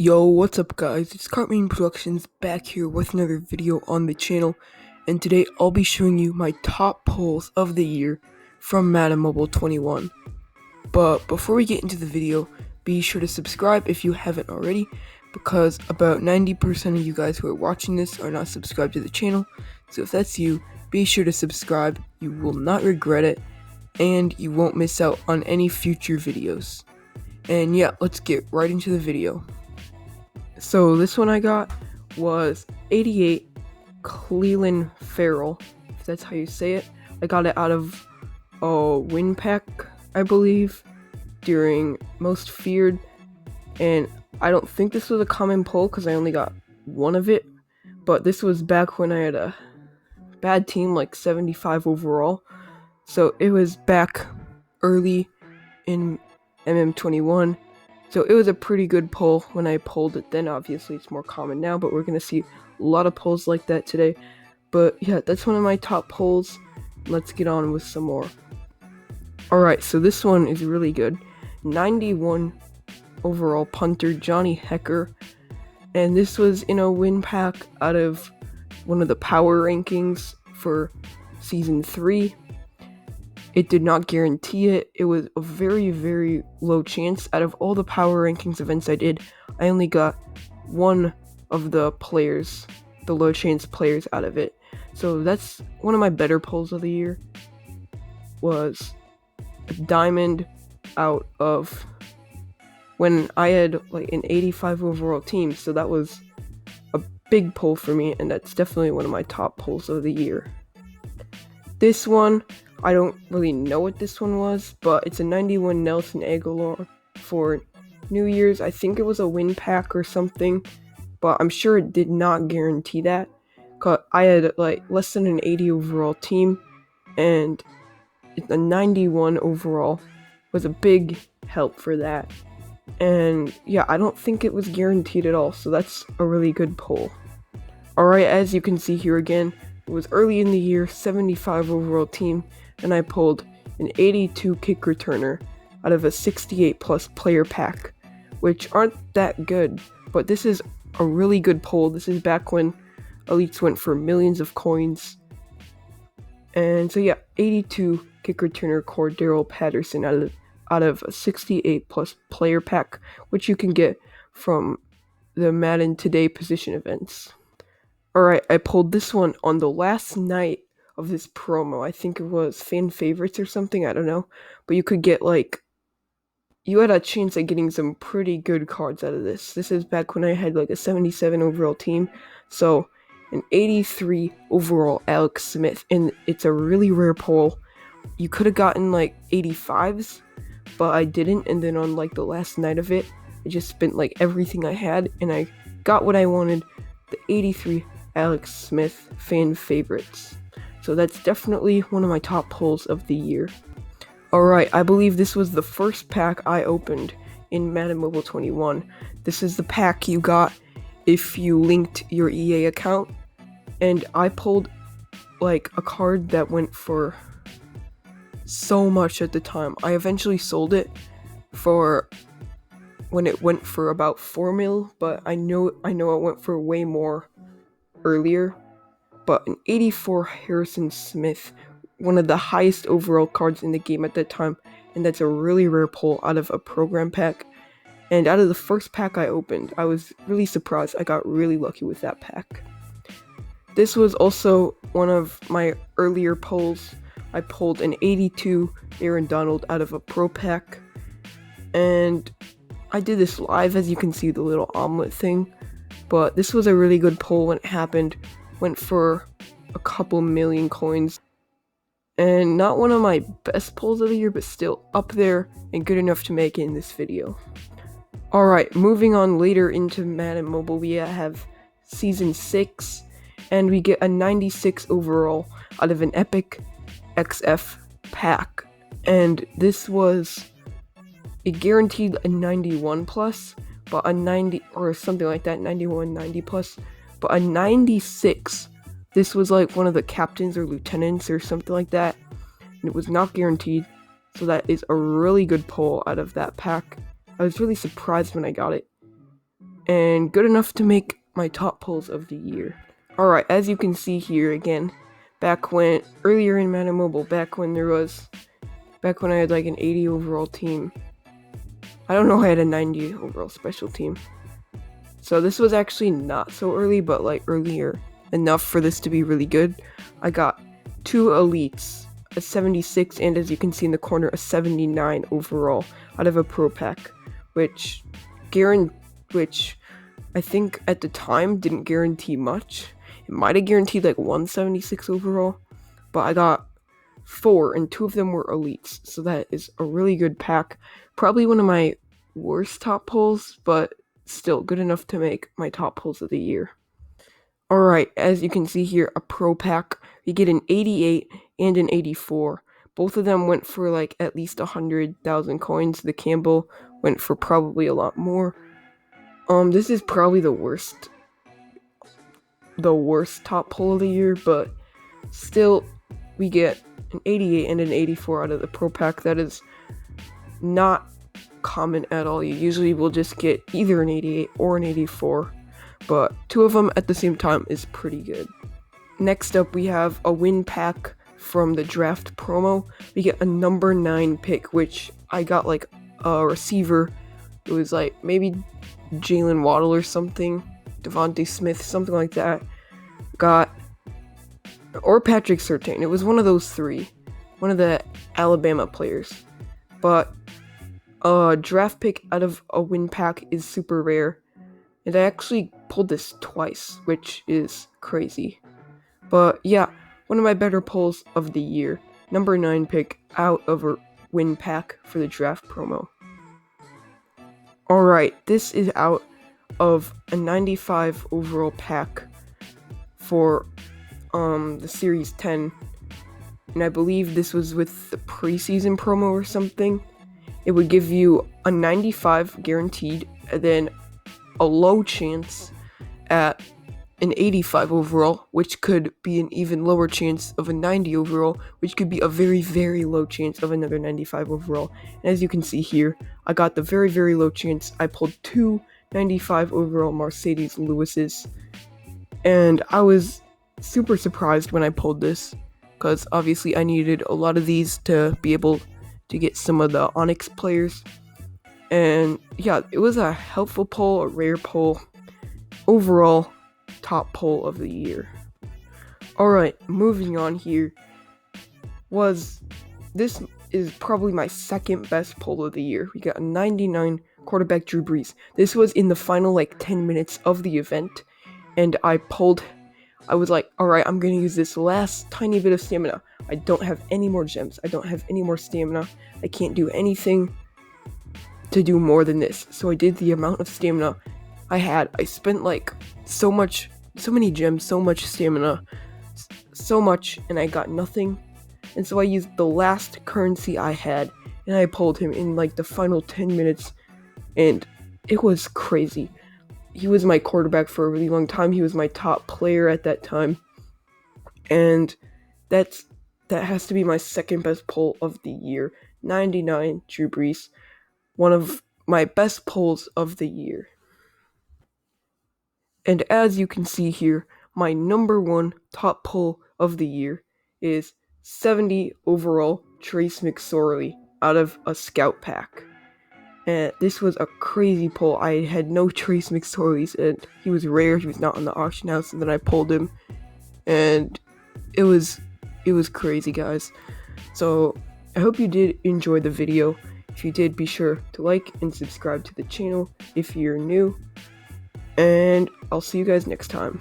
Yo, what's up guys? It's Cartman Productions back here with another video on the channel, and today I'll be showing you my top polls of the year from Madden Mobile 21. But before we get into the video, be sure to subscribe if you haven't already, because about 90% of you guys who are watching this are not subscribed to the channel. So if that's you, be sure to subscribe. You will not regret it, and you won't miss out on any future videos. And yeah, let's get right into the video. So this one I got was 88 Cleveland Farrell, if that's how you say it. I got it out of a win pack, I believe, during Most Feared, and I don't think this was a common pull because I only got one of it, but this was back when I had a bad team, like 75 overall, so it was back early in MM21. So it was a pretty good pull when I pulled it then. Obviously it's more common now, but we're going to see a lot of pulls like that today. But yeah, that's one of my top pulls. Let's get on with some more. Alright, so this one is really good. 91 overall punter, Johnny Hecker. And this was in a win pack out of one of the power rankings for Season 3. It did not guarantee it. It was a very, very low chance. Out of all the power rankings events I did, I only got one of the players, the low chance players out of it. So that's one of my better pulls of the year. Was a diamond out of when I had like an 85 overall team. So that was a big pull for me, and that's definitely one of my top pulls of the year. This one, I don't really know what this one was, but it's a 91 Nelson Aguilar for New Year's. I think it was a win pack or something, but I'm sure it did not guarantee that. Cause I had like less than an 80 overall team, and a 91 overall was a big help for that. And yeah, I don't think it was guaranteed at all, so that's a really good pull. Alright, as you can see here again, it was early in the year, 75 overall team, and I pulled an 82 kick returner out of a 68 plus player pack, which aren't that good, but this is a really good pull. This is back when elites went for millions of coins. And so yeah, 82 kick returner Cordero Patterson out of a 68 plus player pack, which you can get from the Madden Today position events. Alright, I pulled this one on the last night of this promo. I think it was fan favorites or something, I don't know. But you could get you had a chance at getting some pretty good cards out of this. This is back when I had like a 77 overall team. So an 83 overall Alex Smith, and it's a really rare pull. You could have gotten like 85s, but I didn't, and then on like the last night of it, I just spent like everything I had, and I got what I wanted, the 83 Alex Smith fan favorites. So that's definitely one of my top pulls of the year. Alright, I believe this was the first pack I opened in Madden Mobile 21. This is the pack you got if you linked your EA account, and I pulled like a card that went for so much at the time. I eventually sold it for when it went for about 4 mil, but I know it went for way more earlier. But an 84 Harrison Smith, one of the highest overall cards in the game at that time, and that's a really rare pull out of a program pack. And out of the first pack I opened, I was really surprised. I got really lucky with that pack. This was also one of my earlier pulls. I pulled an 82 Aaron Donald out of a pro pack, and I did this live, as you can see the little omelet thing, but this was a really good pull when it happened. Went for a couple million coins, and not one of my best pulls of the year, but still up there and good enough to make it in this video. Alright, moving on later into Madden Mobile, we have Season 6, and we get a 96 overall out of an epic XF pack, and this was a guaranteed a 91 plus, but a 90 or something like that, 91, 90 plus, but a 96. This was like one of the captains or lieutenants or something like that, and it was not guaranteed, so that is a really good pull out of that pack. I was really surprised when I got it. and good enough to make my top pulls of the year. Alright, as you can see here again, earlier in Madden Mobile, back when I had like an 80 overall team. I don't know, I had a 90 overall special team. So this was actually not so early, but like earlier enough for this to be really good. I got 2 elites, a 76, and as you can see in the corner, a 79 overall out of a pro pack, which I think at the time didn't guarantee much. It might have guaranteed like 176 overall, but I got 4 and 2 of them were elites, so that is a really good pack. Probably one of my worst top pulls, but still good enough to make my top pulls of the year. Alright, as you can see here, a pro pack, you get an 88 and an 84. Both of them went for like at least 100,000 coins. The Campbell went for probably a lot more. This is probably the worst top pull of the year, but still we get an 88 and an 84 out of the pro pack. That is not common at all. You usually will just get either an 88 or an 84, but 2 of them at the same time is pretty good. Next up, we have a win pack from the draft promo. We get a number 9 pick, which I got like a receiver. It was like maybe Jalen Waddle or something, Devontae Smith, something like that. Or Patrick Surtain. It was one of those 3, one of the Alabama players. But a draft pick out of a win pack is super rare, and I actually pulled this twice, which is crazy. But yeah, one of my better pulls of the year. Number 9 pick out of a win pack for the draft promo. Alright, this is out of a 95 overall pack for the Series 10. And I believe this was with the preseason promo or something. It would give you a 95 guaranteed, and then a low chance at an 85 overall, which could be an even lower chance of a 90 overall, which could be a very, very low chance of another 95 overall. And as you can see here, I got the very, very low chance. I pulled 2 95 overall Mercedes Lewis's, and I was super surprised when I pulled this, because obviously I needed a lot of these to be able to get some of the Onyx players. And yeah, it was a helpful pull, a rare pull. Overall, top pull of the year. Alright, moving on here. This is probably my second best pull of the year. We got a 99 quarterback Drew Brees. This was in the final like 10 minutes of the event, and I was like, alright, I'm gonna use this last tiny bit of stamina. I don't have any more gems. I don't have any more stamina. I can't do anything to do more than this. So I did the amount of stamina I had. I spent like so many gems, so much stamina, so much, and I got nothing. And so I used the last currency I had, and I pulled him in like the final 10 minutes, and it was crazy. He was my quarterback for a really long time. He was my top player at that time, and that has to be my second best pull of the year. 99 Drew Brees, one of my best pulls of the year. And as you can see here, my number 1 top pull of the year is 70 overall Trace Mcsorley out of a scout pack. And this was a crazy pull. I had no Trace McSorleys, and he was rare. He was not on the auction house, and then I pulled him, and it was crazy, guys. So I hope you did enjoy the video. If you did, be sure to like and subscribe to the channel if you're new, and I'll see you guys next time.